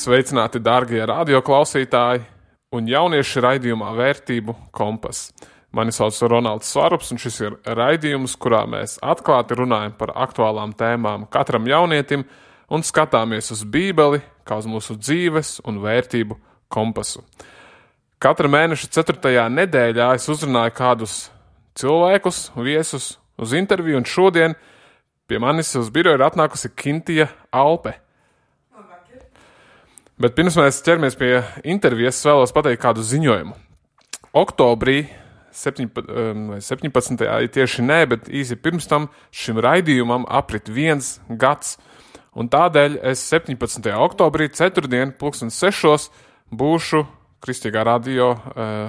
Sveicināti, dārgie radioklausītāji un jaunieši raidījumā Vērtību kompas. Mani sauc Ronalds Svarups, un šis ir raidījums, kurā mēs atklāti runājam par aktuālām tēmām katram jaunietim un skatāmies uz Bībeli kā uz mūsu dzīves un vērtību kompasu. Katra mēneša 4. nedēļā es uzrunāju kādus cilvēkus, viesus uz interviju, un šodien pie manis uz biroju ir atnākusi Kintija Alpe. Bet pirms mēs ķeramies pie intervijas, vēlos pateikt kādu ziņojumu. Oktobrī, 17. tieši nē, bet īsi pirms tam šim raidījumam aprit 1 gads. Un tādēļ es 17. oktobrī, ceturtdien, 6:00 būšu Kristīgā radio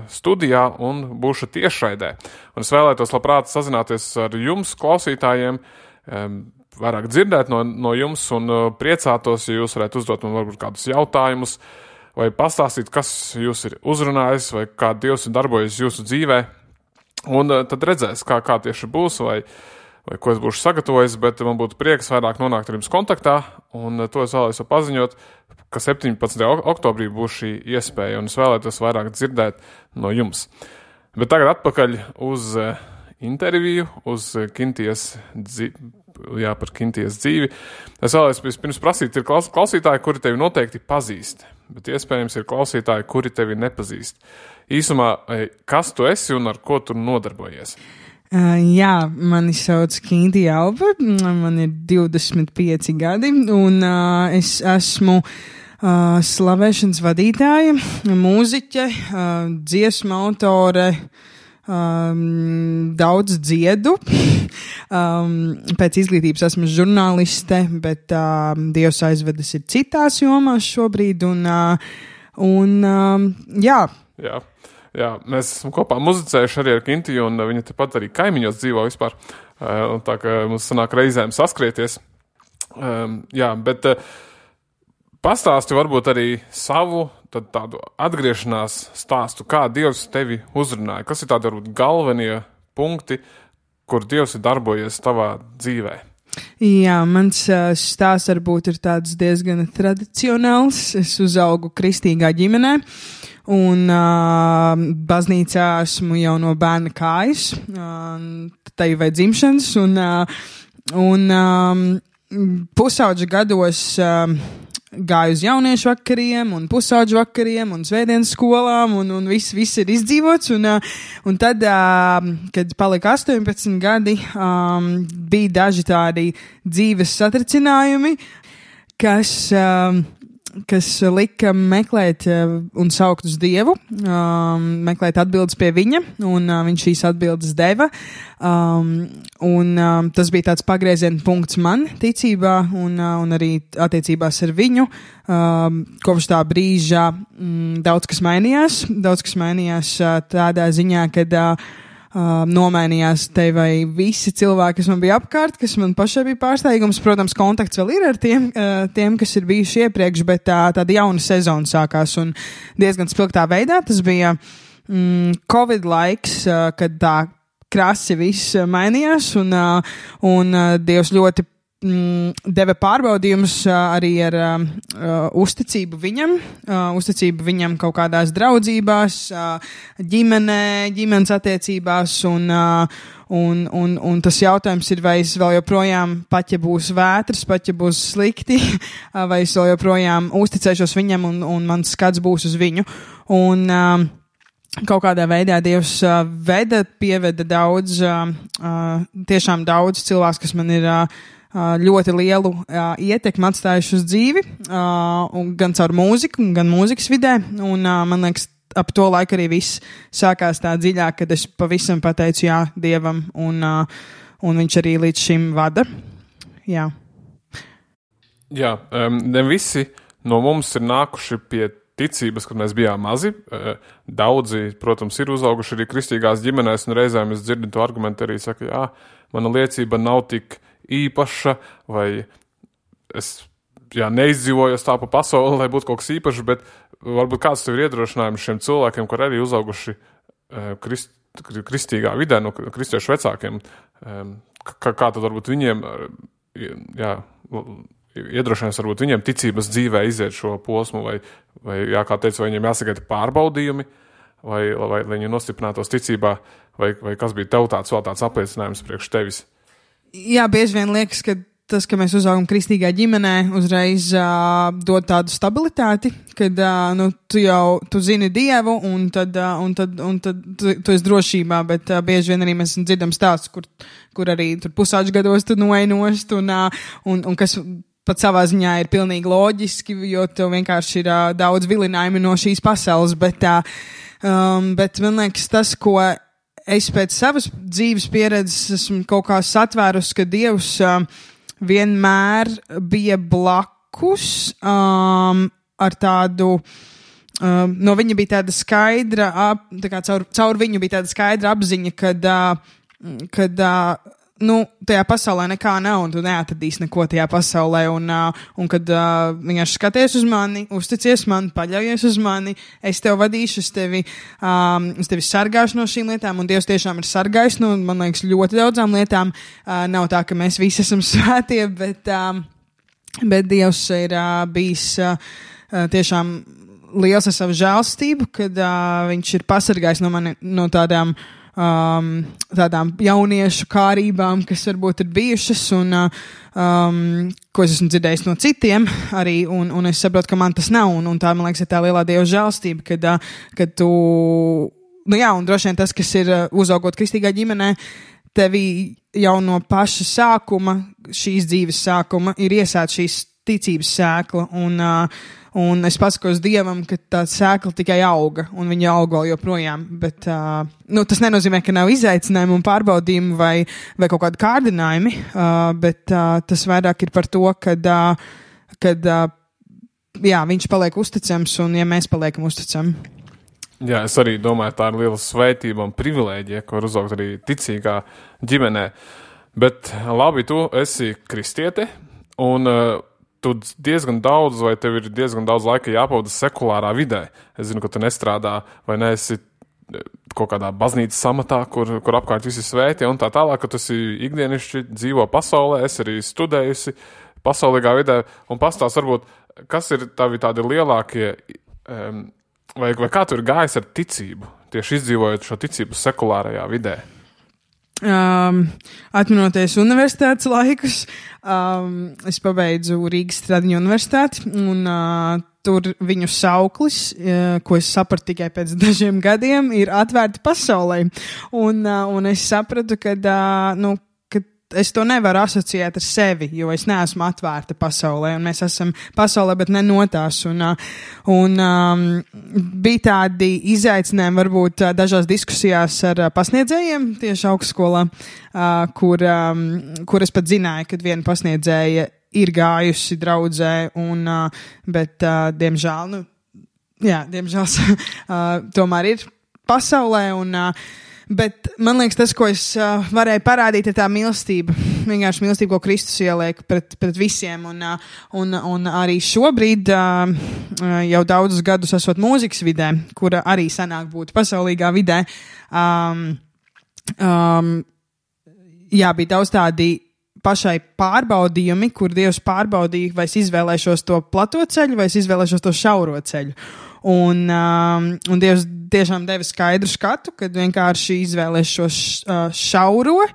studijā un būšu tiešraidē. Un es vēlētos labprāt sazināties ar jums, klausītājiem, vairāk dzirdēt no jums un priecātos, ja jūs varētu uzdot man varbūt kādus jautājumus vai pastāstīt, kas jūs ir uzrunājis vai kā Dievs ir darbojies jūsu dzīvē. Un tad redzēs, kā tieši būs vai ko es būšu sagatavojis, bet man būtu prieks vairāk nonākt ar jums kontaktā, un to es vēlētos paziņot, ka 17. oktobrī būs šī iespēja, un es vēlētos vairāk dzirdēt no jums. Bet tagad atpakaļ uz interviju, uz par Kintijas dzīvi. Es vēlētos pirms prasīt, ir klausītāji, kuri tevi noteikti pazīst, bet iespējams ir klausītāji, kuri tevi nepazīst. Īsumā, kas tu esi un ar ko tu nodarbojies? Jā, mani sauc Kintija Alpe, man ir 25 gadi, un es esmu slavēšanas vadītāja, mūziķe, dziesmu autore, daudz dziedu. Pēc izglītības esmu žurnāliste, bet Dievs aizvedas ir citās jomās šobrīd, un jā. Jā, mēs esam kopā muzicējuši arī ar Kintiju, un viņa tepat arī kaimiņos dzīvo vispār. Un tā kā mums sanāk reizēm saskrieties. Jā, bet pastāsti varbūt arī savu tādu atgriešanās stāstu, kā Dievs tevi uzrunāja. Kas ir tādi varbūt galvenie punkti, kur Dievs ir darbojies tavā dzīvē? Jā, mans stāsts varbūt ir tāds diezgan tradicionāls. Es uzaugu kristīgā ģimenē, un baznīcā esmu jau no bērna kājas, tai vai dzimšanas, un pusauģa gados gāju uz jauniešu vakariem un pusauģu vakariem un svētdienas skolām un viss ir izdzīvots. Un tad, kad palika 18 gadi, bija daži tādi dzīves satricinājumi, kas lika meklēt un saukt uz Dievu, meklēt atbildes pie viņa, un viņš šīs atbildes deva. Tas bija tāds pagrieziena punkts man ticībā un arī attiecībās ar viņu. Kopš tā brīža daudz kas mainījās tādā ziņā, kad nomainījās te vai visi cilvēki, kas man bija apkārt, kas man pašai bija pārsteigums. Protams, kontakts vēl ir ar tiem kas ir bijuši iepriekš, bet tāda jauna sezona sākās un diezgan spilgtā veidā. Tas bija Covid laiks, kad tā krasi viss mainījās, un Dievs ļoti deva pārbaudījumus arī ar uzticību viņam kaut kādās draudzībās, ģimenes attiecībās, un tas jautājums ir, vai es vēl joprojām, pat ja būs vētras, pat ja būs slikti, vai es vēl joprojām uzticēšos viņam un mans skats būs uz viņu. Un kaut kādā veidā Dievs pieveda daudz, tiešām daudz cilvēks, kas man ir ļoti lielu ietekmi atstājuši uz dzīvi, gan caur mūziku, gan mūzikas vidē, un man liekas, ap to laiku arī viss sākās tā dziļāk, kad es pavisam pateicu jā Dievam, un viņš arī līdz šim vada. Jā. Jā, ne visi no mums ir nākuši pie ticības, kad mēs bijām mazi. Daudzi, protams, ir uzauguši arī kristīgās ģimenēs, un reizēm es dzirdu to argumentu arī, saka, jā, mana liecība nav tik īpaša, vai es neizdzīvojos tā pa pasauli, lai būtu kaut kas īpašs, bet varbūt kāds tev ir iedrošinājums šiem cilvēkiem, kur arī uzauguši kristīgā vidē, no kristiešu vecākiem, kā tad varbūt viņiem iedrošinājums varbūt viņiem ticības dzīvē iziet šo posmu, vai jā, kā teicu, vai viņiem jāsagaida pārbaudījumi, vai viņi nostiprinātos ticībā, vai kas bija tev tāds apliecinājums priekš tevis? Jā, bieži vien liekas, ka tas, ka mēs uzaugam kristīgā ģimenē, uzreiz dod tādu stabilitāti, kad tu zini Dievu, un tad tu esi drošībā, bet bieži vien arī mēs dzirdam stāstus, kur arī tur pusauģu gados tu noenost, un kas pat savā ziņā ir pilnīgi loģiski, jo tev vienkārši ir daudz vilinājumi no šīs pasaules, bet man liekas tas, ko es pēc savas dzīves pieredzes esmu kaut kā satvērus, ka Dievs vienmēr bija blakus ar tādu, no viņa bija tāda skaidra, caur viņu bija tāda skaidra apziņa, kad tajā pasaulē nekā nav, un tu neatradīsi neko tajā pasaulē, un kad vienkārši skaties uz mani, uzticies man, paļaujies uz mani, es tev vadīšu, es tevi sargāšu no šīm lietām, un Dievs tiešām ir sargājis, man liekas, ļoti daudzām lietām. Nav tā, ka mēs visi esam svētie, bet Dievs ir bijis tiešām liels ar savu žēlstību, kad viņš ir pasargājis no tādām jauniešu kārībām, kas varbūt ir bijušas, un ko es esmu dzirdējis no citiem arī, un es saprotu, ka man tas nav, un tā, man liekas, ir tā lielā Dieva žēlstība, kad tu, un droši vien tas, kas ir uzaugot kristīgā ģimenē, tevi jau no paša sākuma, šīs dzīves sākuma, ir iesēt šīs ticības sēkla, un es pasakos Dievam, ka tā sēkla tikai auga, un viņa auga vēl joprojām, bet tas nenozīmē, ka nav izaicinājumu un pārbaudījumu vai kaut kādi kārdinājumi, bet tas vairāk ir par to, kad viņš paliek uzticams, un ja mēs paliekam uzticami. Jā, es arī domāju, tā ir liela svētība un privilēģija, ko var uzaugt arī ticīgā ģimenē, bet labi, tu esi kristiete, un tu diezgan daudz, vai tev ir diezgan daudz laika jāpavada sekulārā vidē. Es zinu, ka tu nestrādā vai neesi kaut kādā baznīcas samatā, kur apkārt visi svēti, un tā tālāk, ka tu esi ikdienišķi dzīvo pasaulē, es arī studējusi pasaulīgā vidē, un pastāst varbūt, kas ir tavi tādi lielākie, vai kā tu ir gājis ar ticību, tieši izdzīvojot šo ticību sekulārajā vidē? Atminoties universitātes laikus, es pabeidzu Rīgas Stradiņu universitāti, un tur viņu sauklis, ko es sapratu tikai pēc dažiem gadiem, ir atvērti pasaulē. Un es sapratu, ka es to nevaru asociēt ar sevi, jo es neesmu atvērta pasaulē, un mēs esam pasaulē, bet ne no tās. Bija tādi izaicinājumi varbūt dažās diskusijās ar pasniedzējiem tieši augstskolā, kur es pat zināju, kad viena pasniedzēja ir gājusi draudzē, bet diemžēl, tomēr ir pasaulē, bet man liekas, tas, ko es varēju parādīt, ir tā mīlestība. Vienkārši mīlestība, ko Kristus ieliek pret visiem. Un arī šobrīd, jau daudzus gadus esot mūzikas vidē, kura arī sanāk būt pasaulīgā vidē, bija daudz tādi pašai pārbaudījumi, kur Dievs pārbaudīja, vai es izvēlēšos to plato ceļu, vai es izvēlēšos to šauro ceļu. Un Dievs tiešām deva skaidru skatu, kad vienkārši izvēlēs šo šauro,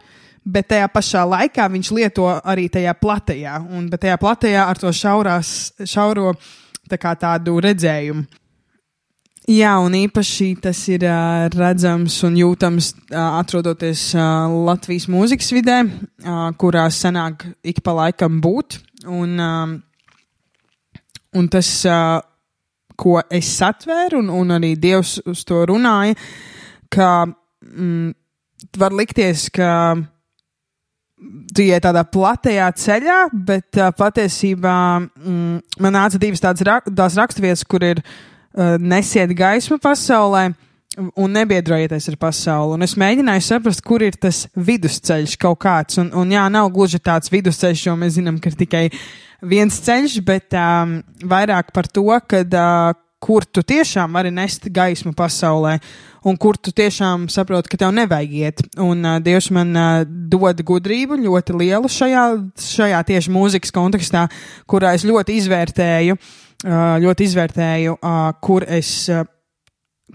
bet tajā pašā laikā viņš lieto arī tajā platajā, bet tajā platajā ar to šauro tādu redzējumu. Jā, un īpaši tas ir redzams un jūtams atrodoties Latvijas mūzikas vidē, kurā sanāk ik pa laikam būt, un tas ko es satvēru, un arī Dievs uz to runāja, ka var likties, ka tu iet tādā platajā ceļā, bet patiesībā man nāca divas tās raksturvietas, kur ir nesiet gaismu pasaulē un nebiedrojieties ar pasauli. Un es mēģināju saprast, kur ir tas vidusceļš kaut kāds, un jā, nav gluži tāds vidusceļš, jo mēs zinām, ka ir tikai viens ceļš, bet vairāk par to, kad kur tu tiešām vari nest gaismu pasaulē. un kur tu tiešām saproti, ka tev nevajag iet. Un Dievs man dod gudrību ļoti lielu šajā tieši mūzikas kontekstā, kurā es ļoti izvērtēju, kur es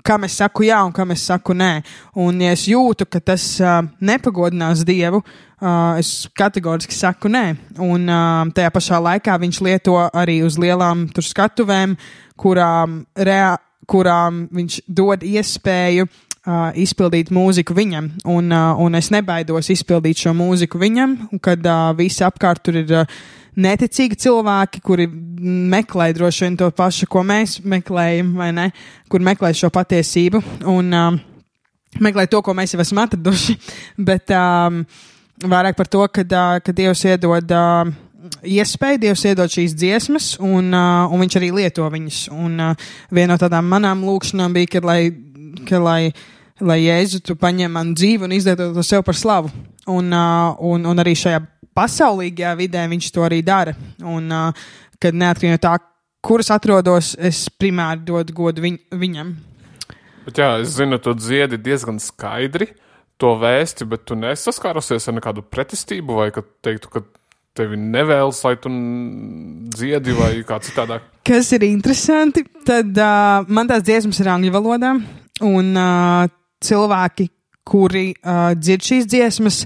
kam es saku jā un kam es saku nē. Un ja es jūtu, ka tas nepagodinās Dievu, es kategoriski saku nē. Un tajā pašā laikā viņš lieto arī uz lielām tur skatuvēm, kurām viņš dod iespēju izpildīt mūziku viņam. Un es nebaidos izpildīt šo mūziku viņam, kad visi apkārt tur ir neticīgi cilvēki, kuri meklē droši vien to pašu, ko mēs meklējam, vai ne? Kur meklē šo patiesību un meklē to, ko mēs jau esam atraduši. Bet vairāk par to, ka Dievs iedod iespēju, Dievs iedod šīs dziesmas un viņš arī lieto viņas. Un viena no tādām manām lūkšanām bija, ka lai Jēzu tu paņem man dzīvi un izdod to sev par slavu. Un arī šajā pasaulīgajā vidē viņš to arī dara. Un, kad neatkarīgi no tā, kuras atrodos, es primāri dodu godu viņam. Bet jā, es zinu, tu dziedi diezgan skaidri to vēsti, bet tu nesaskārusies ar nekādu pretestību vai, kad teiktu, ka tevi nevēlas, lai tu dziedi vai kā citādāk? Kas ir interesanti, tad man tās dziesmas ir angļu valodā, un cilvēki, kuri dzird šīs dziesmas,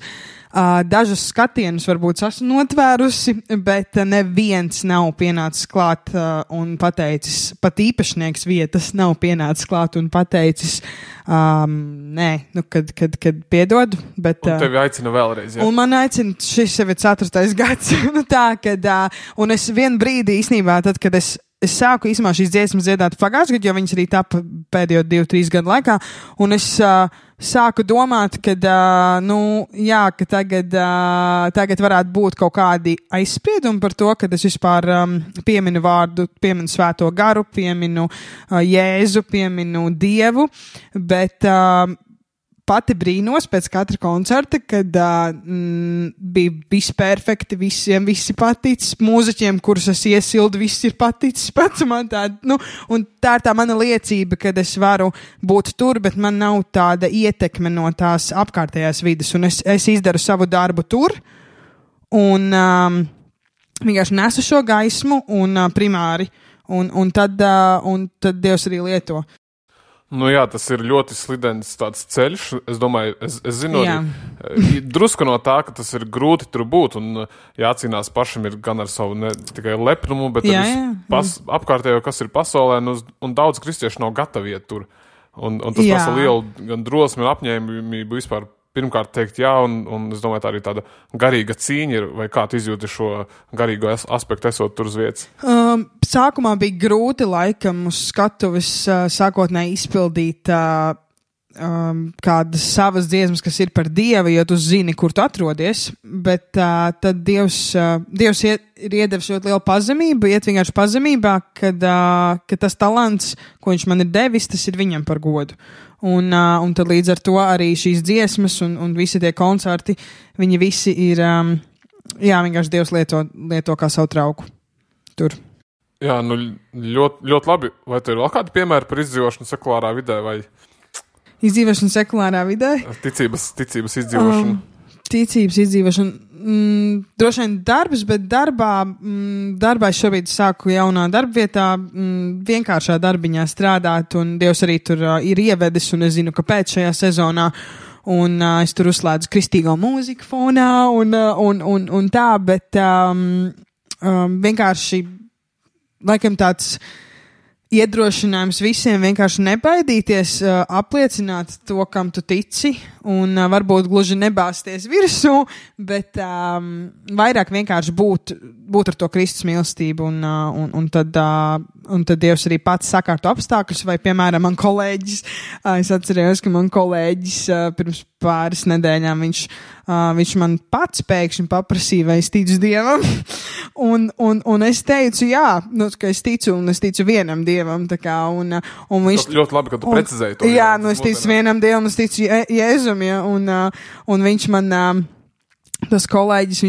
dažus skatienus varbūt esmu notvērusi, bet neviens nav pienācis klāt un pateicis, pat īpašnieks vietas nav pienācis klāt un pateicis, nē, nu, kad piedod, bet... Un tevi aicina vēlreiz, jā? Un man aicina, šis jau ir 4. gads, nu tā, kad, un es vienu brīdi īstenībā, tad, kad es sāku īsumā šīs dziesmas dziedāt pagājušajā gadā, jo viņas arī tapa pēdējo 2-3 gadu laikā, un es sāku domāt, ka tagad varētu būt kaut kādi aizspriedumi par to, ka es vispār pieminu svēto garu, pieminu Jēzu, pieminu Dievu, bet pati brīnos pēc katra koncerta, kad bija viss perfekti, visi paticis, mūziķiem, kurus es iesildu, viss ir paticis pats, man un tā ir tā mana liecība, kad es varu būt tur, bet man nav tāda ietekme no tās apkārtējās vides, un es izdaru savu darbu tur, un vienkārši nesu šo gaismu, un primāri, un tad Dievs arī lieto. Nu jā, tas ir ļoti slidens tāds ceļš. Es domāju, es zinu arī drusku no tā, ka tas ir grūti tur būt un jācīnās pašam ir gan ar savu ne tikai lepnumu, bet arī apkārtējo, kas ir pasaulē, un daudz kristiešu nav gatavi iet tur. Un tas prasa lielu gan drosmi un apņēmību vispār pirmkārt teikt jā, un es domāju, tā arī tāda garīga cīņa ir, vai kā tu izjūti šo garīgo aspektu esot tur uz vietas? Sākumā bija grūti laikam uz skatuves sākotnēji izpildīt kādas savas dziesmas, kas ir par Dievu, jo tu zini, kur tu atrodies, bet tad Dievs ir iedevis ļoti lielu pazemību, iet vienkārši pazemībā, kad tas talants, ko viņš man ir devis, tas ir viņam par godu. Un tad līdz ar to arī šīs dziesmas un visi tie koncerti, viņi visi ir, vienkārši Dievs lieto kā savu trauku tur. Jā, nu ļoti, ļoti labi. Vai tu ir vēl kādi piemēri par izdzīvošanu sekulārā vidē vai? Izdzīvošanu sekulārā vidē? Ticības izdzīvošanu. Ticības izdzīvošanu. Droši vien darbs, bet darbā es šobrīd sāku jaunā darbvietā, vienkāršā darbiņā strādāt, un Dievs arī tur ir ievedis, un es zinu, kāpēc šajā sezonā, un es tur uzslēdzu kristīgo mūziku fonā, un tā, bet vienkārši, laikam tāds iedrošinājums visiem vienkārši nebaidīties, apliecināt to, kam tu tici, un varbūt gluži nebāzties virsū, bet vairāk vienkārši būt ar to Kristus mīlestību, un tad Dievs arī pats sakārto apstākļus, vai, piemēram, man kolēģis, es atcerējos, ka man kolēģis pirms pāris nedēļām viņš man pats pēkšņi paprasīja, vai es ticu Dievam, un es teicu, jā, ka es ticu, un es ticu vienam Dievam, tā kā, un viņš... Ļoti labi, ka tu precizēji to. Jā, es ticu vienam Dievam, es ticu Jēzum, ja, un viņš man... Tas kolēģis,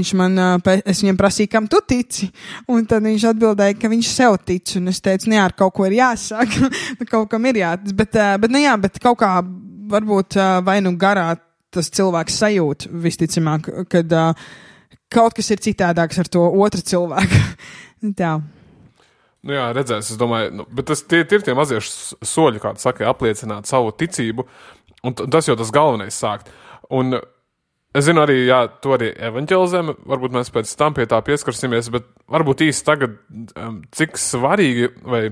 es viņam prasīju, kam tu tici, un tad viņš atbildēja, ka viņš sev tic, un es teicu, ar kaut ko ir jāsāk, kaut kam ir jātic, bet kaut kā varbūt vai nu garā tas cilvēks sajūt visticamāk, kad kaut kas ir citādāks ar to otru cilvēku. Tā. Nu jā, redzēs, es domāju, bet tie ir tie mazie soļi, kā tu saki, apliecināt savu ticību, un tas jau tas galvenais sākt. Un es zinu arī, jā, tu arī evaņģelizē, varbūt mēs pēc tam pie tā pieskarsimies, bet varbūt īsti tagad, cik svarīgi, vai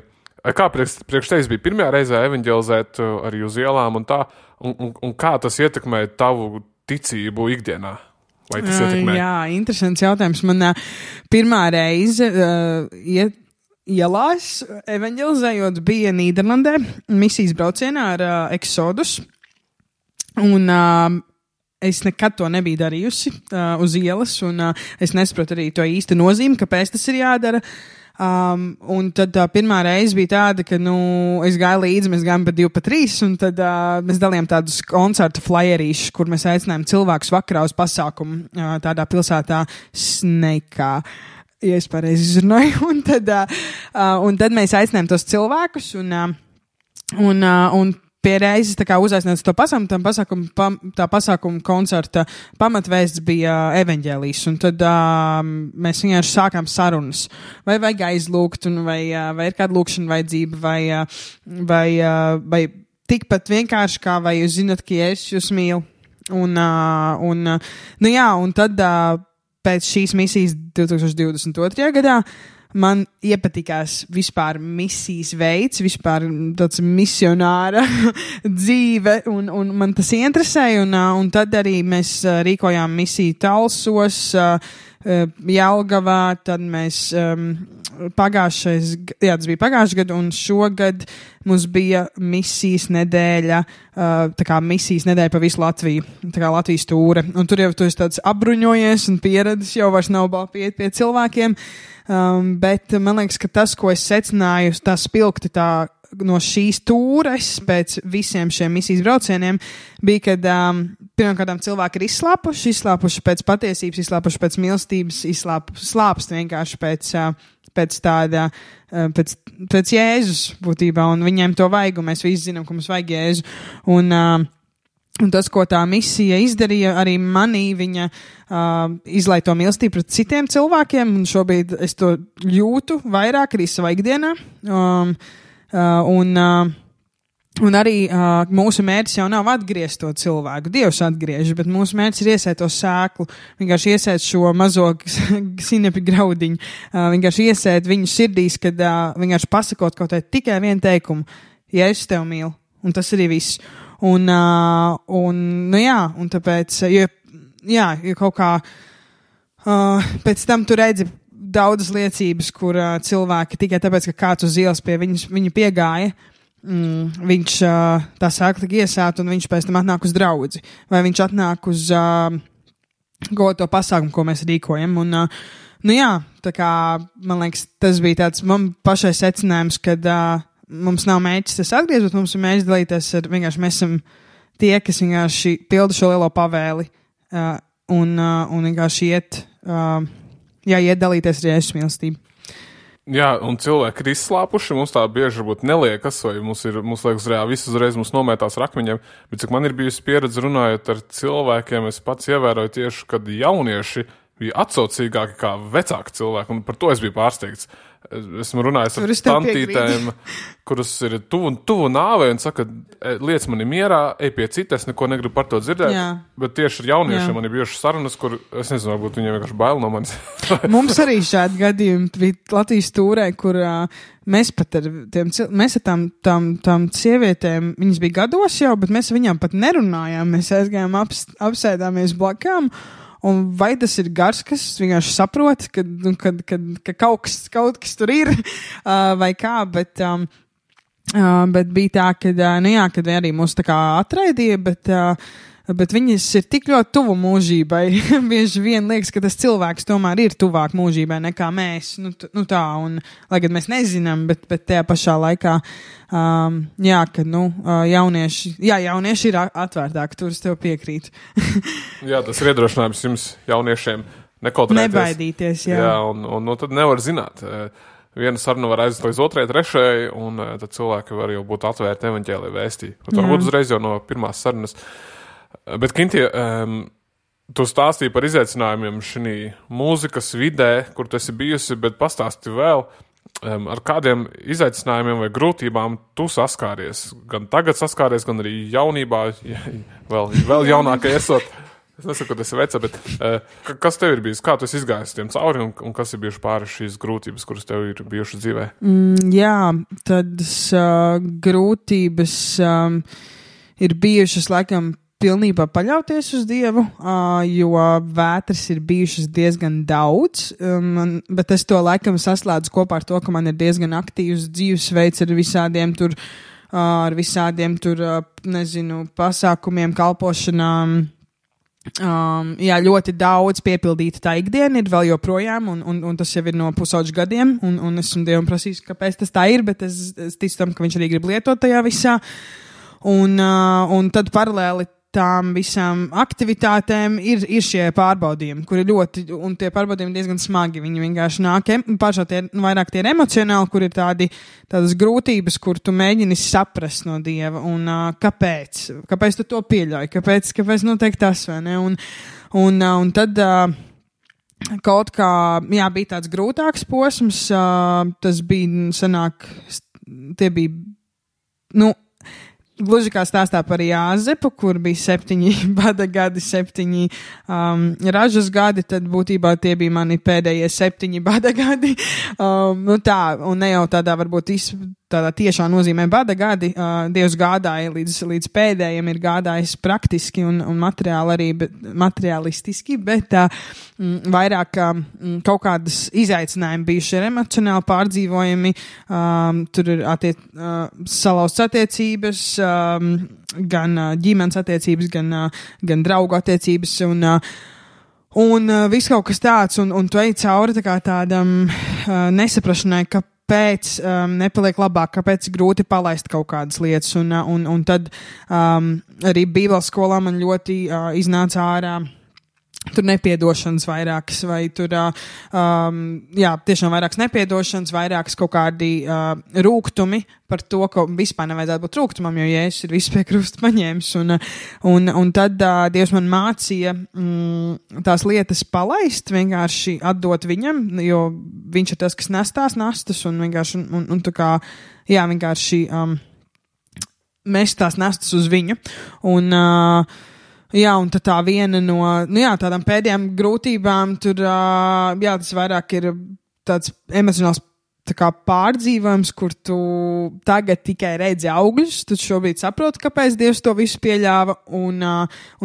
kā priekš tevis bija pirmajā reizē evaņģelizēt arī uz ielām un tā, un kā tas ietekmē tavu ticību ikdienā? Vai tas ietekmē? Jā, interesants jautājums. Man pirmā reize ielās evaņģelizējot bija Nīderlandē misijas braucienā ar Exodus. Un es nekad to nebiju darījusi uz ielas, un es nesaprotu arī to īstu nozīmi, kāpēc tas ir jādara. Un tad pirmā reize bija tāda, ka, es gāju līdzi, mēs gājām pa 2, pa 3, un tad mēs dalījām tādus koncertu flyerīšus, kur mēs aicinājām cilvēkus vakarā uz pasākumu tādā pilsētā Sneikā, ja es pareizi izrunāju. Un tad mēs aicinājām tos cilvēkus, un pie reizes tā kā uzaicinājums to tā pasākuma koncerta pamatvēsts bija evaņģēlijs, un tad mēs vienkārši sākām sarunas. Vai vajag aizlūgt, vai ir kāda lūkšana vajadzība, vai tikpat vienkārši kā, vai jūs zinat, ka es jūs mīlu. Un tad pēc šīs misijas 2022. gadā man iepatikās vispār misijas veids, vispār tāds misionāra dzīve, un man tas interesēja, un tad arī mēs rīkojām misiju Talsos, Jelgavā, tad mēs tas bija pagājušajā gadu, un šogad mums bija misijas nedēļa, tā kā misijas nedēļa pa visu Latviju, tā kā Latvijas tūre, un tur jau tu esi tāds apbruņojies un pieredzis, jau vairs nav pieiet pie cilvēkiem, bet man liekas, ka tas, ko es secināju, tā spilgti no šīs tūres pēc visiem šiem misijas braucieniem, bija, kad pirmkārt cilvēki ir izslāpuši pēc patiesības, izslāpuši pēc mīlestības, slāpst vienkārši pēc Jēzus būtībā, un viņiem to vajag, un mēs visi zinām, ka mums vajag Jēzu. Un tas, ko tā misija izdarīja, arī manī viņa izlaiž to mīlestību pret citiem cilvēkiem, un šobrīd es to jūtu vairāk arī savā ikdienā. Un arī mūsu mērķis jau nav atgriezt to cilvēku. Dievs atgriež, bet mūsu mērķis ir iesēt to sēklu, vienkārši iesēt šo mazo sinepi graudiņu, vienkārši iesēt viņu sirdīs, kad vienkārši pasakot kaut tikai vienu teikumu, ja es tevi mīlu, un tas arī viss. Un tāpēc, jo kaut kā pēc tam tu redzi daudzas liecības, kur cilvēki tikai tāpēc, ka kāds uz ielas pie viņa piegāja, viņš tā sēkla tika iesēta, un viņš pēc tam atnāk uz draudzi, vai viņš atnāk uz to pasākumu, ko mēs rīkojam. Un, tā kā, man liekas, tas bija tāds man pašai secinājums, kad mums nav mēģis tas atgriezt, bet mums ir mēģis dalīties ar vienkārši mēs esam tie, kas vienkārši pilda šo lielo pavēli un vienkārši iet dalīties ar Jēzus mīlestību. Jā, un cilvēki ir izslāpuši, mums tā bieži varbūt neliekas, vai mums liekas, viss uzreiz mums nomētās ar akmeņiem, bet cik man ir bijusi pieredze runājot ar cilvēkiem, es pats ievēroju tieši, kad jaunieši bija atsaucīgāki kā vecāki cilvēki, un par to es biju pārsteigts. Esmu runājis ar tantītēm, kuras ir tuvu nāvei, un saka, liec mani mierā, ej pie cita, es neko negribu par to dzirdēt, bet tieši ar jauniešiem man ir bijušas sarunas, kur, es nezinu, varbūt viņiem vienkārši bail no manis. Mums arī šādi gadījumi bija Latvijas tūrē, kur mēs pat ar tām sievietēm, viņas bija gados jau, bet mēs viņām pat nerunājām, mēs aizgājām apsēdāmies blakām. Un vai tas ir gars, kas vienkārši saprot, ka kaut kas tur ir, vai kā, bet bija tā, kad arī mūs tā kā atraidīja, bet viņas ir tik ļoti tuvu mūžībai. Bieži vien liekas, ka tas cilvēks tomēr ir tuvāk mūžībai nekā mēs. Tā, un, lai gan mēs nezinām, bet tajā pašā laikā, jaunieši ir atvērtāki, tur es tev piekrītu. Jā, tas ir iedrošinājums jums jauniešiem nekautrēties. Nebaidīties, jā. Jā, un tad nevar zināt. viena saruna var aiziet līdz 2, 3, un tad cilvēki var jau būt atvērti evaņģēlija vēstī. Pat varbūt uzreiz jau no pirmās sarunas. Bet, Kintie, tu stāstīji par izaicinājumiem šī mūzikas vidē, kur tu esi bijusi, bet pastāsti vēl, ar kādiem izaicinājumiem vai grūtībām tu saskāries. Gan tagad saskāries, gan arī jaunībā, vēl jaunākai esot. Es nesaku, ka tas ir veca, bet kas tev ir bijis? Kā tu esi izgājis tiem cauri un kas ir bijuši pāri šīs grūtības, kuras tev ir bijušas dzīvē? Jā, tad grūtības ir bijušas laikam pilnībā paļauties uz Dievu, jo vētras ir bijušas diezgan daudz, bet es to laikam saslēdzu kopā ar to, ka man ir diezgan aktīvs dzīvesveids ar visādiem tur, nezinu, pasākumiem, kalpošanām. Jā, ļoti daudz piepildīta tā ikdiena ir vēl joprojām, un tas jau ir no pusauģu gadiem, un esmu Dievam prasījis, kāpēc tas tā ir, bet es ticu tam, ka viņš arī grib lietot tajā visā. Un tad paralēli tām visām aktivitātēm ir šie pārbaudījumi, kuri ļoti, un tie pārbaudījumi diezgan smagi, viņi vienkārši nāk, pašā vairāk tie ir emocionāli, kur ir tādas grūtības, kur tu mēģini saprast no Dieva, un kāpēc tu to pieļauj, kāpēc notiek tas, vai ne, un tad kaut kā, jā, bija tāds grūtāks posms, tas bija, tie bija, gluži kā stāstā par Jāzepu, kur bija 7 bada gadi, 7 ražas gadi, tad būtībā tie bija mani pēdējie 7 bada gadi. Tā, un ne jau tādā varbūt tādā tiešā nozīmē bada gadi, Dievs gādāja līdz pēdējiem ir gādājis praktiski un materiāli arī, materiālistiski, bet vairāk kaut kādas izaicinājumi bijuši ir emocionāli pārdzīvojumi, tur ir salauzts attiecības, gan ģimenes attiecības, gan draugu attiecības, un viss kaut kas tāds, un tu ej cauri tādam nesaprašanai, kāpēc nepaliek labāk, kāpēc grūti palaist kaut kādas lietas, un tad arī Bībeles skolā man ļoti iznāca ārā tur nepiedošanas vairākas, vai tur, jā, tiešām vairākas nepiedošanas, vairākas kaut kādi rūgtumi par to, ka vispār nevajadzētu būt rūgtumam, jo Jēzus ir visu pie krusta paņēmis, un tad Dievs man mācīja tās lietas palaist, vienkārši atdot viņam, jo viņš ir tas, kas nes tās nastas, un vienkārši, un tā kā, jā, vienkārši mest tās nastas uz viņu, jā, un tad tā viena no, tādām pēdējām grūtībām tur, jā, tas vairāk ir tāds emocionāls tā kā pārdzīvojums, kur tu tagad tikai redzi augļus, tu šobrīd saproti, kāpēc Dievs to visu pieļāva, un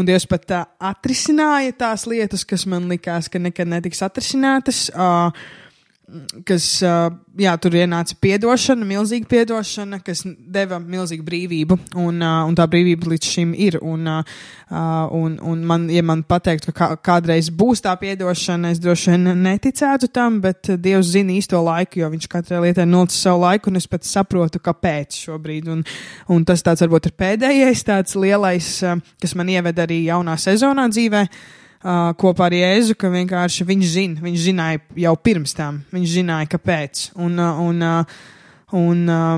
Dievs pat atrisināja tās lietas, kas man likās, ka nekad netiks atrisinātas, kas, jā, tur ienāca piedošana, milzīga piedošana, kas deva milzīgu brīvību, un tā brīvība līdz šim ir, un man, ja man pateikt, ka kādreiz būs tā piedošana, es droši vien neticētu tam, bet Dievs zina īsto laiku, jo viņš katrai lietai nolicis savu laiku, un es pat saprotu, kāpēc šobrīd, un tas tāds varbūt ir pēdējais, tāds lielais, kas man ieved arī jaunā sezonā dzīvē, kopā ar Jēzu, ka vienkārši viņš zināja jau pirms tam, viņš zināja, kāpēc, un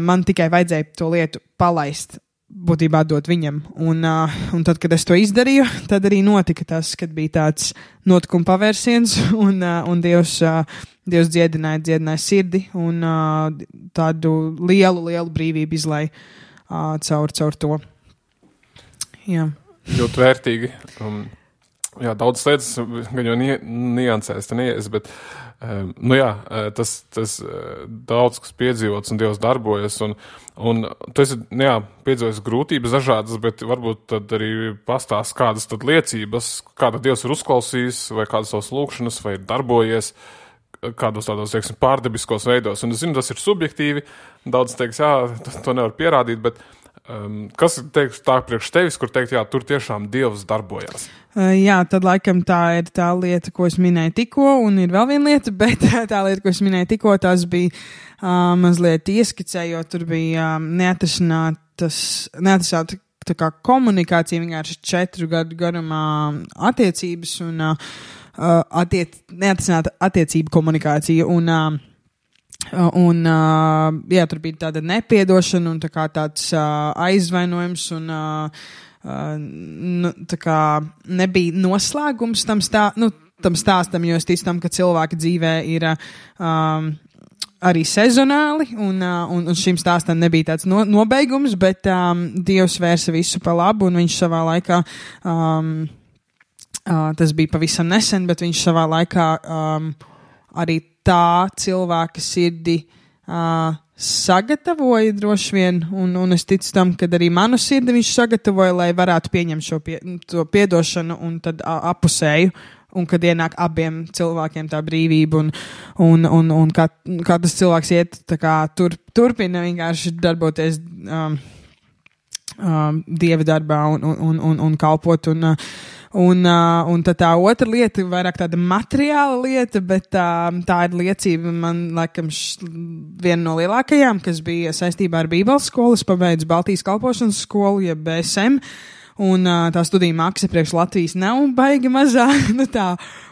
man tikai vajadzēja to lietu palaist, būtībā dot viņam, un tad, kad es to izdarīju, tad arī notika tas, kad bija tāds notikuma pavērsiens, un Dievs dziedināja sirdi, un tādu lielu brīvību izlaija caur to. Jā. Ļoti vērtīgi. Jā, daudz lietas, gan jau niansēs, te neies, bet, tas daudz, kas piedzīvots un Dievs darbojas, un tu esi, piedzīvojis grūtības dažādas, bet varbūt tad arī pastāst kādas tad liecības, kāda Dievs ir uzklausījis, vai kādas savas lūkšanas, vai ir darbojies, kādos tādos, teiksim, pārdebiskos veidos. Un es zinu, tas ir subjektīvi, daudz teiks, to nevar pierādīt, bet kas teiks tā priekš tevis, kur teikt, tur tiešām Dievs darbojās? Jā, tad laikam tā ir tā lieta, ko es minēju tikko, un ir vēl viena lieta, bet tā lieta, ko es minēju tikko, tas bija mazliet ieskicējot, tur bija neatrisināta tā kā komunikācija, vienkārši 4 gadu garumā attiecības un neatrisināta attiecību komunikācija, un Un, jā, tur bija tāda nepiedošana un tā kā tāds aizvainojums un tā kā nebija noslēgums tam stāstam, jo es ticu tam, ka cilvēka dzīvē ir arī sezonāli, un šim stāstam nebija tāds nobeigums, bet Dievs vērsa visu pa labu, un viņš savā laikā, tas bija pavisam nesen, bet viņš savā laikā arī tā cilvēka sirdi sagatavoja droši vien, un es ticu tam, ka arī manu sirdi viņš sagatavoja, lai varētu pieņemt to piedošanu un tad apusēju, un kad ienāk abiem cilvēkiem tā brīvība, un kā tas cilvēks iet, tā kā turpina vienkārši darboties Dieva darbā un kalpot, un tad tā otra lieta ir vairāk tāda materiāla lieta, bet tā ir liecība man, laikam, viena no lielākajām, kas bija saistībā ar Bībeles skolu. Es pabeidzu Baltijas kalpošanas skolu, jeb BSM, un tā studija maksa priekš Latvijas nav baigi mazā,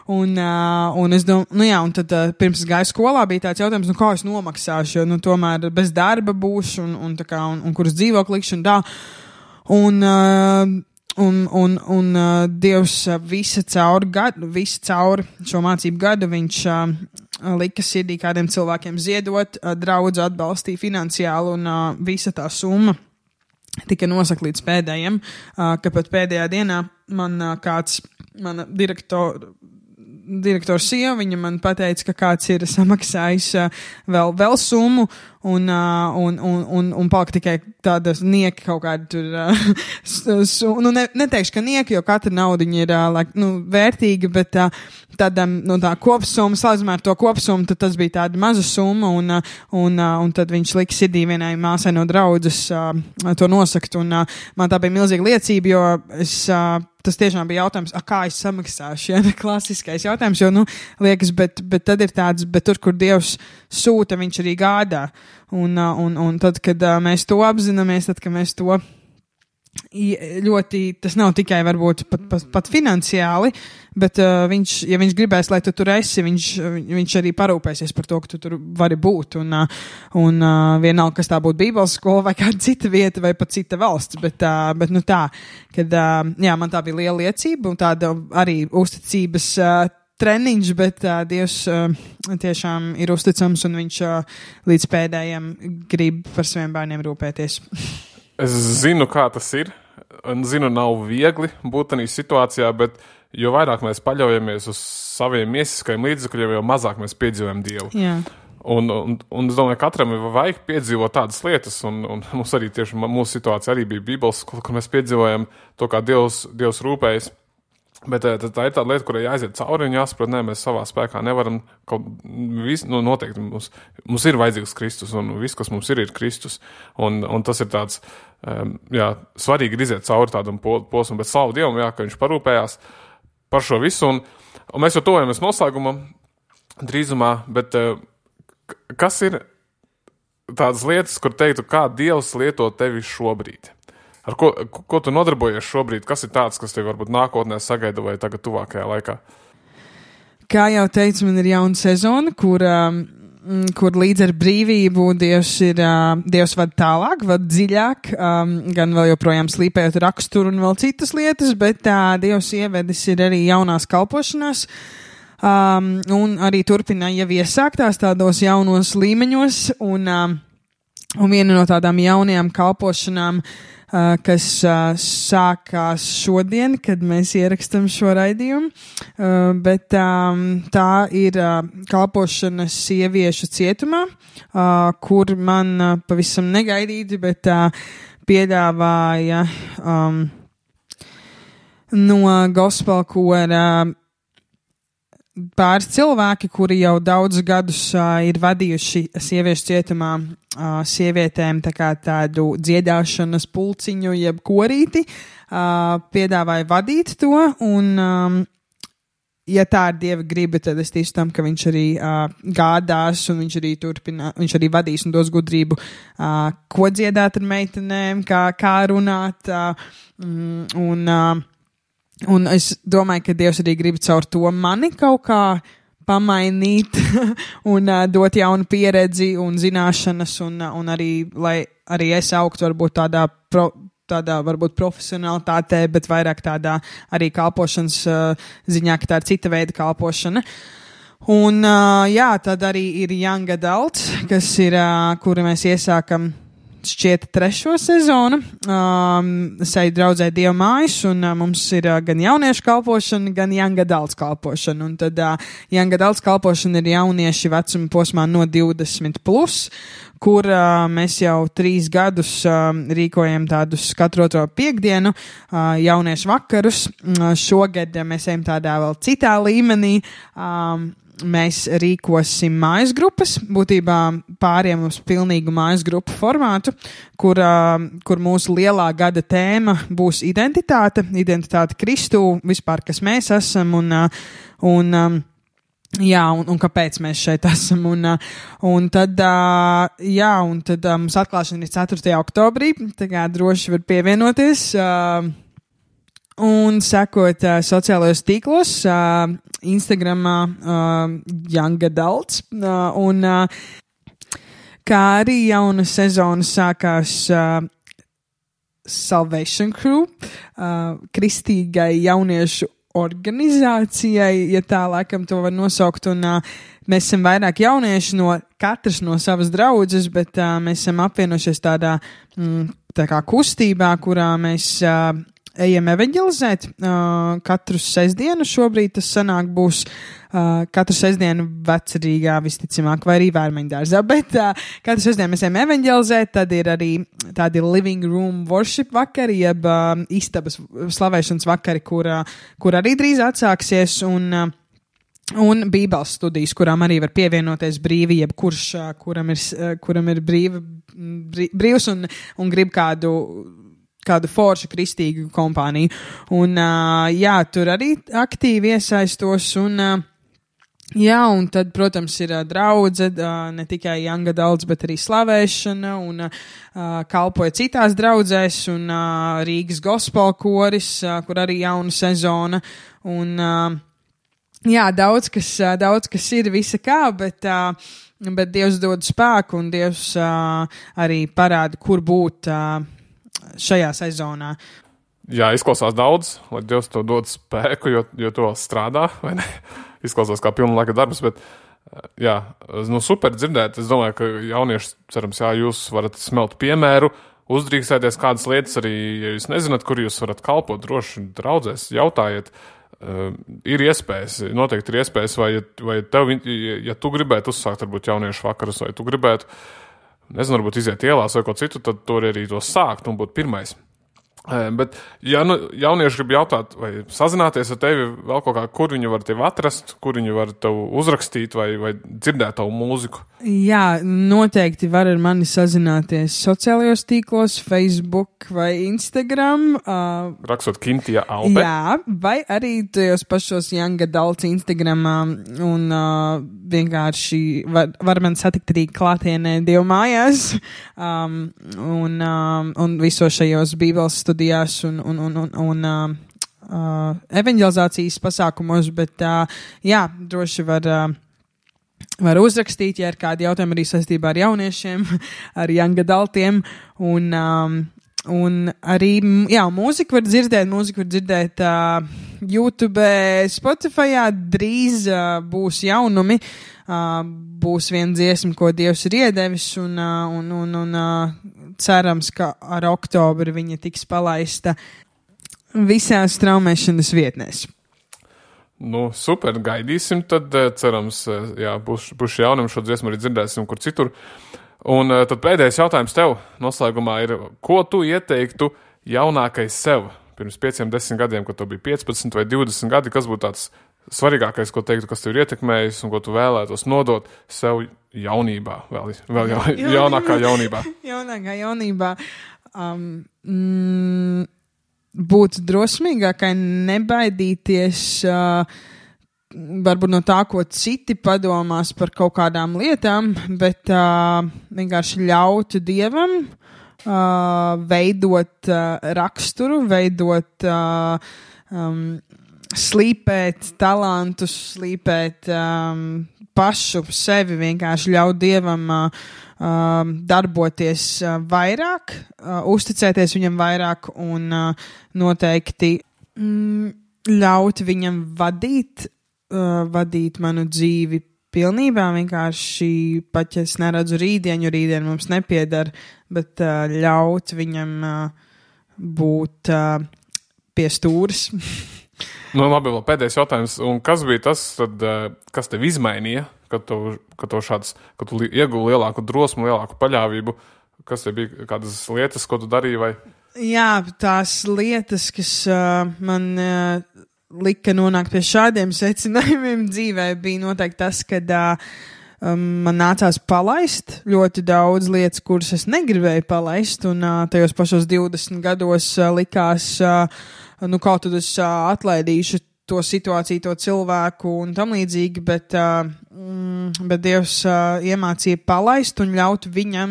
un es domāju, un tad pirms es gāju skolā bija tāds jautājums, kā es nomaksāšu, jo, tomēr bez darba būšu, un kuras dzīvokli likšu, un tā, un Dievs visu cauri šo mācību gadu viņš lika sirdī kādiem cilvēkiem ziedot, draudzi atbalstīja finansiāli, un visa tā summa tika nosaka līdz pēdējiem, ka pat pēdējā dienā mana direktora sieva, viņa man pateica, ka kāds ir samaksājis vēl summu, un palika tikai tāda nieka kaut kāda tur, neteikšu, ka nieka, jo katra naudiņa ir, vērtīga, bet tā kopsumma, salīdzinājumā ar to kopsummu, tad tas bija tāda maza summa, un tad viņš lika sirdī vienai māsai no draudzes to nosakt, un man tā bija milzīga liecība, jo tas tiešām bija jautājums, kā es samaksāšu, ja, klasiskais jautājums, jo, liekas, bet tad ir tāds, bet tur, kur Dievs sūta, viņš arī gādā, un tad, kad mēs to apzināmies, tad, kad mēs to ļoti, tas nav tikai varbūt pat finansiāli, bet ja viņš gribēs, lai tu tur esi, viņš arī parūpēsies par to, ka tu tur vari būt, un vienalga, kas tā būtu Bībeles skola vai kāda cita vieta vai pat cita valsts, bet tā, kad, jā, man tā bija liela liecība un tāda arī uzticības treniņš, bet Dievs tiešām ir uzticams un viņš līdz pēdējiem grib par saviem bērniem rūpēties. Es zinu, kā tas ir, un zinu, nav viegli būt tādā situācijā, bet jo vairāk mēs paļaujamies uz saviem miesiskajiem līdzekļiem, jo mazāk mēs piedzīvojam Dievu. Jā. Un es domāju, katram ir vajag piedzīvot tādas lietas, un mums arī tieši mūsu situācija arī bija Bībeles skola, kur mēs piedzīvojam to, kā Dievs rūpējas. Bet tā ir tāda lieta, kurai jāiziet cauri un jāsaprot, mēs savā spēkā nevaram noteikti mums ir vajadzīgs Kristus, un viss, kas mums ir Kristus, un tas ir tāds, jā, svarīgi iziet cauri tādam posmam, bet slavu Dievam, jā, ka viņš parūpējās par šo visu, un mēs jau tojamies noslēgumam drīzumā, bet kas ir tādas lietas, kur teiktu, kā Dievs lieto tevi šobrīd? Ar ko tu nodarbojies šobrīd? Kas ir tāds, kas tev varbūt nākotnē sagaida vai tagad tuvākajā laikā? Kā jau teicu, man ir jauna sezona, kur līdz ar brīvību Dievs vada tālāk, vada dziļāk, gan vēl joprojām slīpējot raksturu un vēl citas lietas, bet Dievs ievedis ir arī jaunās kalpošanās, un arī turpina jau iesāktās tādos jaunos līmeņos, un viena no tādām jaunajām kalpošanām, kas sākās šodien, kad mēs ierakstam šo raidījumu, bet tā ir kalpošana sieviešu cietumā, kur man pavisam negaidīti, bet piedāvāja no gospel kora pāris cilvēki, kuri jau daudzus gadus ir vadījuši sieviešu cietumā sievietēm tādu dziedāšanas pulciņu jeb korīti, piedāvāja vadīt to, un ja tā ir Dieva griba, tad es ticu tam, ka viņš arī gādās, un viņš arī vadīs un dos gudrību, ko dziedāt ar meitenēm, kā runāt, un es domāju, ka Dievs arī grib caur to mani kaut kā pamainīt un dot jaunu pieredzi un zināšanas un arī, lai arī es augtu varbūt tādā varbūt profesionalitātē, bet vairāk tādā arī kalpošanas ziņā, ka tā ir cita veida kalpošana. Un jā, tad arī ir Young Adults, kas ir, kuri mēs iesākam šķiet 3. sezonu. Es eju draudzē Dieva mājas, un mums ir gan jauniešu kalpošana, gan Young Adults kalpošana. Un tad Young Adults kalpošana ir jaunieši vecuma posmā no 20+, kur mēs jau 3 gadus rīkojam tādus katru otro piekdienu jauniešu vakarus. Šogad mēs ejam tādā vēl citā līmenī. Mēs rīkosim mājas grupas, būtībā pāriem uz pilnīgu mājas grupu formātu, kur mūsu lielā gada tēma būs identitāte Kristū, vispār, kas mēs esam un kāpēc mēs šeit esam. Un tad mums atklāšana ir 4. oktobrī, tā kā droši var pievienoties. Un sekot sociālajos tīklos, Instagramā Young Adults, un kā arī jauna sezona sākās Salvation Crew, kristīgai jauniešu organizācijai, ja tā laikam to var nosaukt, un mēs esam vairāk jaunieši katrs no savas draudzes, bet mēs esam apvienojušies tādā tā kā kustībā, kurā mēs ejam evanģelizēt katru sestdienu. Šobrīd tas sanāk būs katru sestdienu Vecrīgā visticamāk, vai arī Vērmeņdārzā, bet katru sestdienu mēs ejam evanģelizēt, tad ir arī tādi living room worship vakari, jeb istabas slavēšanas vakari, kur arī drīz atsāksies, un bībeles studijas, kurām arī var pievienoties brīvi, jeb kurš, kuram ir brīvs un grib kādu foršu kristīgu kompāniju. Un, tur arī aktīvi iesaistos, un tad, protams, ir draudze, ne tikai Young Adults, bet arī slavēšana, un kalpoja citās draudzēs, un Rīgas gospel koris, kur arī jauna sezona, un daudz kas ir visa kā, bet Dievs dod spēku, un Dievs arī parāda, kur būt šajā sezonā. Jā, izklausās daudz, lai Dievs to dod spēku, jo to vēl strādā, vai ne? Izklausās kā pilna laika darbs, bet jā, super dzirdēt. Es domāju, ka jaunieši, cerams, jūs varat smelt piemēru, uzdrīkstēties kādas lietas arī, ja jūs nezināt, kur jūs varat kalpot, droši draudzēs, jautājiet. Ir iespējas, noteikti ir iespējas, vai tev, ja tu gribētu uzsākt varbūt jauniešu vakarus, vai tu gribētu, nezinu, varbūt iziet ielās vai ko citu, tad tur arī to sākt un būt pirmais. Bet, ja jaunieši grib jautāt vai sazināties ar tevi vēl kaut kā, kur viņi var tevi atrast, kur viņi var tev uzrakstīt vai dzirdēt tavu mūziku? Jā, noteikti var ar mani sazināties sociālajos tīklos, Facebook vai Instagram. Rakstot Kintija Alpe. Jā, vai arī tajos pašos Young Adults Instagramā, un vienkārši var man satikt arī klātienē Dieva mājās, un visos šajos bībeles studijās un evanģelizācijas pasākumos, bet droši var uzrakstīt, ja ir kādi jautājumi arī saistībā ar jauniešiem, ar Young Adultiem, un arī, mūziku var dzirdēt YouTube, Spotifyā, drīz būs jaunumi, būs viena dziesma, ko Dievs ir iedevis, un cerams, ka ar oktobri viņa tiks palaista visās straumēšanas vietnēs. Super, gaidīsim, tad cerams, būs jaunam šo dziesmu arī dzirdēsim kur citur. Un tad pēdējais jautājums tev noslēgumā ir, ko tu ieteiktu jaunākais sev pirms 5-10 gadiem, kad tu biji 15 vai 20 gadi, kas būtu tāds svarīgākais, ko teiktu, kas tev ir ietekmējis un ko tu vēlētos nodot sev jaunībā, vēl jaunākā jaunībā? Jaunākā jaunībā. Būt drosmīgākai, nebaidīties varbūt no tā, ko citi padomās par kaut kādām lietām, bet vienkārši ļaut Dievam veidot raksturu, veidot slīpēt talantus, slīpēt pašu sevi, vienkārši ļaut Dievam darboties vairāk, uzticēties viņam vairāk un noteikti ļaut viņam vadīt manu dzīvi pilnībā, vienkārši pat, ja es neredzu rītdienu, jo rītdienu mums nepiedara, bet ļaut viņam būt pie stūres. Nu, labi, vēl pēdējais jautājums. Un kas bija tas, tad, kas tev izmainīja, kad tu ieguvi lielāku drosmu, lielāku paļāvību? Kas tev bija kādas lietas, ko tu darīji? Vai? Jā, tās lietas, kas man lika nonākt pie šādiem secinājumiem dzīvē, bija noteikti tas, kad man nācās palaist ļoti daudz lietas, kuras es negribēju palaist, un tajos pašos 20 gados likās, kaut tad es atlaidīšu to situāciju, to cilvēku un tam līdzīgi, bet Dievs iemācīja palaist un ļaut viņam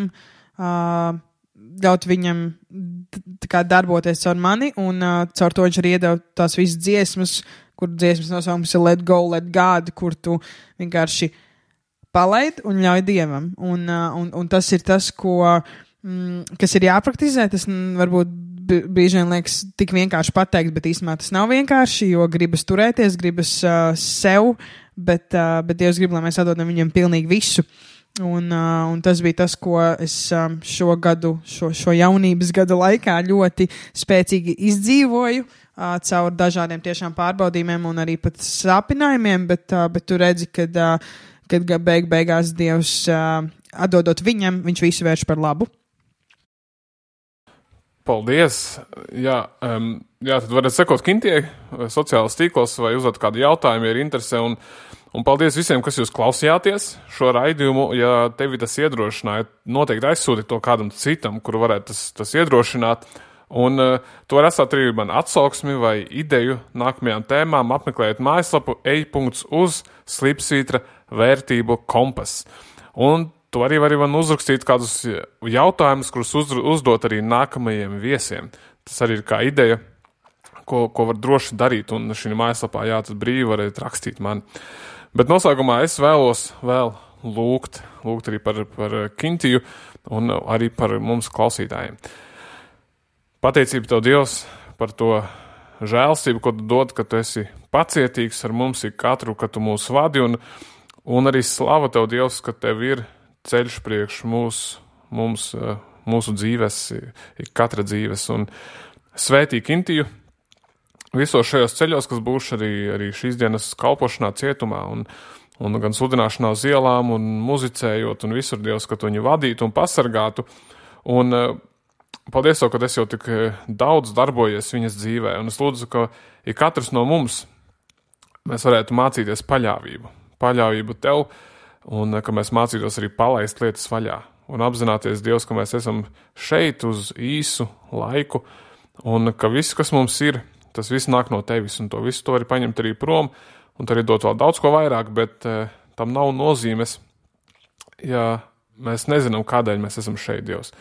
tā kā darboties caur mani, un caur to viņš arī iedeva tās visas dziesmas, kur dziesmas nosaukums ir Let Go, Let God, kur tu vienkārši palaid un ļauj Dievam. Un tas ir tas, kas ir jāpraktizē. Tas varbūt brīži vien liekas tik vienkārši pateikt, bet īstenībā tas nav vienkārši, jo gribas turēties, gribas sev, bet Dievs grib, lai mēs atdodam viņam pilnīgi visu. Un tas bija tas, ko es šo jaunības gadu laikā ļoti spēcīgi izdzīvoju caur dažādiem tiešām pārbaudījumiem un arī pat sāpinājumiem, bet tu redzi, kad beigās Dievs atdodot viņam, viņš visu vērš par labu. Paldies! Jā, tad varat sekot Kintijai sociālās tīklos vai uzdot kādu jautājumu, ja ir interese. Un paldies visiem, kas jūs klausījāties šo raidījumu. Ja tevi tas iedrošināja, noteikti aizsūti to kādam citam, kuru varētu tas iedrošināt. Un to var atstāt arī man atsauksmi vai ideju nākamajām tēmām, apmeklējot mājaslapu ej.uz/slipsvītra vērtību kompas. Un tu arī vari man uzrakstīt kādus jautājumus, kurus uzdot arī nākamajiem viesiem. Tas arī ir kā ideja, ko var droši darīt, un šī mājaslapā tad brīvi varēt rakstīt man. Bet noslēgumā es vēlos vēl lūgt arī par Kintiju un arī par mums klausītājiem. Pateicība tev, Dievs, par to žēlstību, ko tu dod, ka tu esi pacietīgs ar mums ik katru, ka tu mūs vadi, un arī slava tev, Dievs, ka tev ir ceļš priekš mūsu dzīves, ik katra dzīves, un svētī Kintiju visos šajos ceļos, kas būs arī šīs dienas kalpošanā cietumā, un gan sludināšanā uz ielām, un muzicējot, un visur, Dievs, ka tu viņu vadītu un pasargātu, un paldies tev, ka es jau tik daudz darbojies viņas dzīvē, un es lūdzu, ka ik katrs no mums mēs varētu mācīties paļāvību tev, un ka mēs mācītos arī palaist lietas vaļā, un apzināties, Dievs, ka mēs esam šeit uz īsu laiku, un ka viss, kas mums ir, tas viss nāk no tevis, un to visu to var paņemt arī prom, un arī dot vēl daudz ko vairāk, bet tam nav nozīmes, ja mēs nezinām, kādēļ mēs esam šeit, Dievs.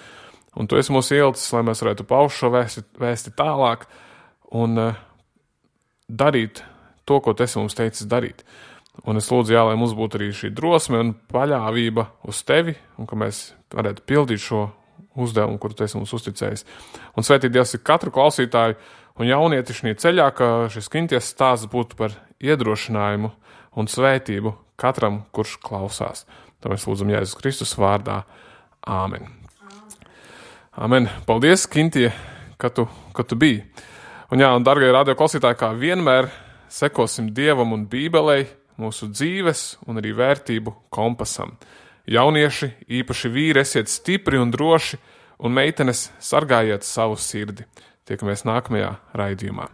Un tu esi mūsu ielicis, lai mēs varētu paust šo vēsti tālāk un darīt to, ko tu esi mums teicis darīt. Un es lūdzu, lai mums būtu arī šī drosme un paļāvība uz tevi, un ka mēs varētu pildīt šo uzdevumu, kuru tu esi mums uzticējis. Un svētī Dievs ir katru klausītāju un jaunieti šī ceļā, ka šis Kinties stāsts būtu par iedrošinājumu un svētību katram, kurš klausās. To mēs lūdzam Jēzus Kristus vārdā. Āmen. Amen. Paldies, Kintie, ka tu biji. Un dargie radio klausītāji, kā vienmēr sekosim Dievam un Bībelei, mūsu dzīves un arī vērtību kompasam. Jaunieši, īpaši vīri, esiet stipri un droši, un meitenes sargājiet savu sirdi. Tiekamies nākamajā raidījumā.